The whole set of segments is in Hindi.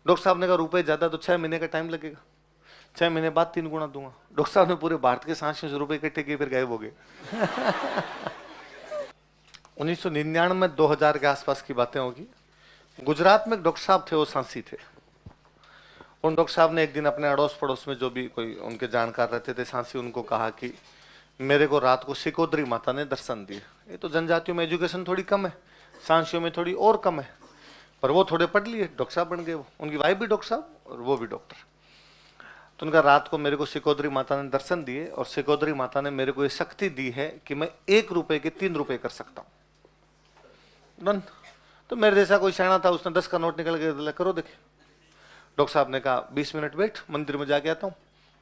डॉक्टर साहब ने कहा रुपए ज्यादा तो 6 महीने का टाइम लगेगा, 6 महीने बाद 3 गुना दूंगा। डॉक्टर साहब ने पूरे भारत के 700 रुपए इकट्ठे किए, फिर गायब हो गए। 1999-2000 के आसपास की बातें होगी। गुजरात में एक डॉक्टर साहब थे, वो सांसी थे। उन डॉक्टर साहब ने एक दिन अपने अड़ोस पड़ोस में जो भी कोई उनके जानकार रहते थे सांसी, उनको कहा कि मेरे को रात को सिकोदरी माता ने दर्शन दिए। ये तो जनजातियों में एजुकेशन थोड़ी कम है, सांसियों में थोड़ी और कम है, पर वो थोड़े पढ़ लिए, डॉक्टर साहब बन गए। वो उनकी वाइफ भी डॉक्टर साहब और वो भी डॉक्टर। तो उनका रात को मेरे को सिकोदरी माता ने दर्शन दिए और सिकोदरी माता ने मेरे को ये शक्ति दी है कि मैं 1 रुपए के 3 रुपए कर सकता हूँ। डन। तो मेरे जैसा कोई शाना था, उसने 10 का नोट निकल के करो देखे। डॉक्टर साहब ने कहा 20 मिनट वेट, मंदिर में जाके आता हूँ।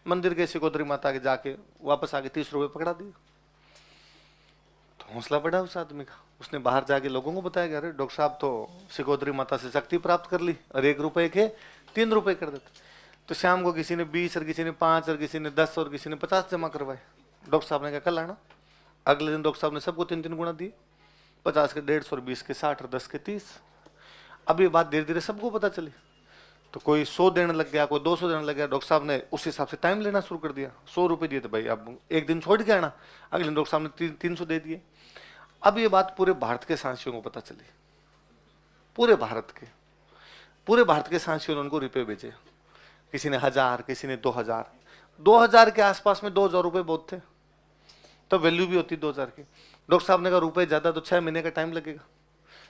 मंदिर के सिकोदरी माता के जाके वापस आके 30 रुपए पकड़ा दिए। तो हौसला बढ़ा उस आदमी का। उसने बाहर जाके लोगों को बताया कि अरे डॉक्टर साहब तो सिकोदरी माता से शक्ति प्राप्त कर ली और 1 रुपए के 3 रुपए कर देते। तो शाम को किसी ने 20 और किसी ने 5 और किसी ने 10 और किसी ने 50 जमा करवाए। डॉक्टर साहब ने कहा कल आना। अगले दिन डॉक्टर साहब ने सबको 3-3 गुना दिए, 50 के 150 और 20 के 60 और 10 के 30। अब ये बात धीरे धीरे सबको पता चली, तो कोई 100 देने लग गया, कोई 200 देने लग गया। डॉक्टर साहब ने उस हिसाब से टाइम लेना शुरू कर दिया। 100 रुपए दिए तो भाई अब एक दिन छोड़ के आना, अगले दिन डॉक्टर साहब ने 300 दे दिए। अब ये बात पूरे भारत के सांसियों को पता चली, पूरे भारत के सांसियों ने उनको रुपए भेजे। किसी ने 1000, किसी ने 2000। 2000 के आसपास में 2000 रुपए बहुत थे, तो वैल्यू भी होती 2000 की। डॉक्टर साहब ने कहा रुपए ज्यादा तो 6 महीने का टाइम लगेगा,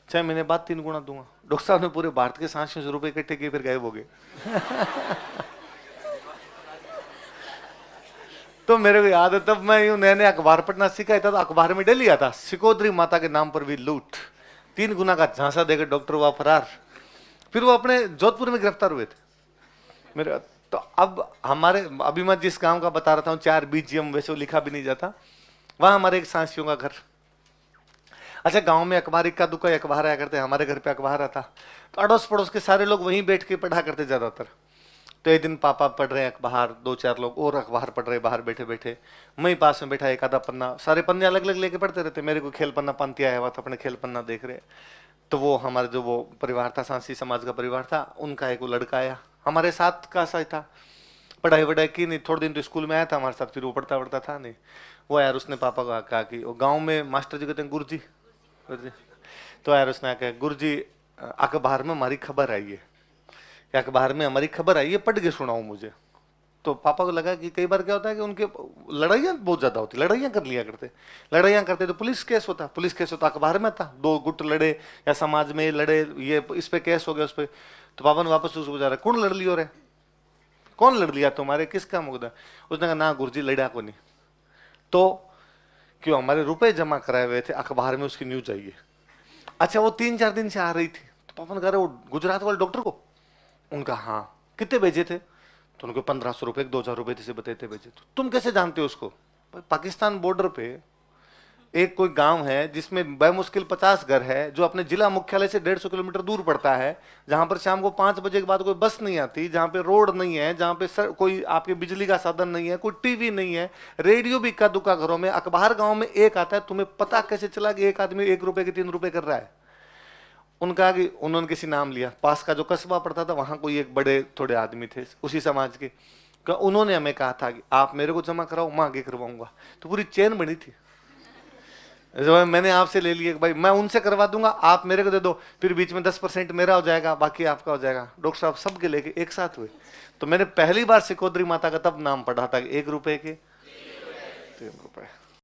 6 महीने बाद 3 गुना दूंगा। डॉक्टर साहब ने पूरे भारत के 700 रुपए इकट्ठे किए, फिर गायब हो गए। तो मेरे को याद है, तब मैं यूं नए नए अखबार पढ़ना सीखा था, तो अखबार में डेली आता सिकोदरी माता के नाम पर भी लूट, 3 गुना का झांसा देकर डॉक्टर हुआ फरार। फिर वो अपने जोधपुर में गिरफ्तार हुए थे मेरे। तो अब हमारे, अभी मैं जिस गांव का बता रहा था 4 BGM, वैसे वो लिखा भी नहीं जाता, वहां हमारे एक सांसियों का घर। अच्छा, गांव में अखबार इक्का दुक्का अखबार आया करते, हमारे घर पे अखबार आता, तो अड़ोस पड़ोस के सारे लोग वहीं बैठ के पढ़ा करते ज्यादातर। तो एक दिन पापा पढ़ रहे हैं अखबार, 2-4 लोग और अखबार पढ़ रहे बाहर बैठे बैठे। मैं ही पास में बैठा, एक आधा पन्ना, सारे पन्ने अलग अलग लेके पढ़ते रहते। मेरे को खेल पन्ना पांति आया हुआ था, अपने खेल पन्ना देख रहे। तो वो हमारे जो वो परिवार था, सांसी समाज का परिवार था, उनका एक वो लड़का आया, हमारे साथ का सा था, पढ़ाई वढ़ाई की नहीं, थोड़े दिन तो स्कूल में आया था हमारे साथ, फिर वो पढ़ता पढ़ता था नहीं। वो यार उसने पापा को कहा कि वो गाँव में मास्टर जी कहते हैं गुरुजी, तो यार उसने कहा गुरुजी अखबार में हमारी खबर आई है, अखबार में हमारी खबर आई है, पढ़ के सुनाओ मुझे। तो पापा को लगा कि कई बार क्या होता है कि उनके लड़ाइयाँ बहुत ज्यादा होती, लड़ाइयाँ कर लिया करते, लड़ाइयाँ करते तो पुलिस केस होता, अखबार में था, 2 गुट लड़े या समाज में लड़े, ये इस पे केस हो गया उस पे। तो पापा ने वापस उसको बजा रहा, कौन लड़ लियो रे, कौन लड़ लिया तुम्हारे, किसका मुकदमा? उसने कहा ना गुरुजी लड़ा को नहीं। तो क्यों, हमारे रुपए जमा कराए हुए थे, अखबार में उसकी न्यूज आई है। अच्छा, वो 3-4 दिन से आ रही थी, तो पापा ने कहा वो गुजरात वाले डॉक्टर को? उनका हाँ। कितने भेजे थे? तो उनको 1500 रुपए, 2000 रुपए जैसे बताए थे भेजे। तो तुम कैसे जानते हो उसको? पाकिस्तान बॉर्डर पे एक कोई गांव है जिसमें बेमुश्किल 50 घर है, जो अपने जिला मुख्यालय से 150 किलोमीटर दूर पड़ता है, जहां पर शाम को 5 बजे के बाद कोई बस नहीं आती, जहां पे रोड नहीं है, जहां पे कोई आपके बिजली का साधन नहीं है, कोई टीवी नहीं है, रेडियो भी इक्का दुक्का घरों में, अखबार गांव में एक आता है। तुम्हें पता कैसे चला कि एक आदमी 1 रुपए के 3 रुपए कर रहा है? उनका कि उन्होंने किसी नाम लिया, पास का जो कस्बा पड़ता था वहां कोई एक बड़े थोड़े आदमी थे उसी समाज के, उन्होंने हमें कहा था कि आप मेरे को जमा कराओ, मैं आगे करवाऊंगा। तो पूरी चेन बनी थी, मैंने आपसे ले लिया भाई मैं उनसे करवा दूंगा, आप मेरे को दे दो, फिर बीच में 10% मेरा हो जाएगा, बाकी आपका हो जाएगा। डॉक्टर साहब सबके लेके एक साथ हुए। तो मैंने पहली बार सिकोदरी माता का तब नाम पढ़ा था कि 1 रुपए के 3 रुपए।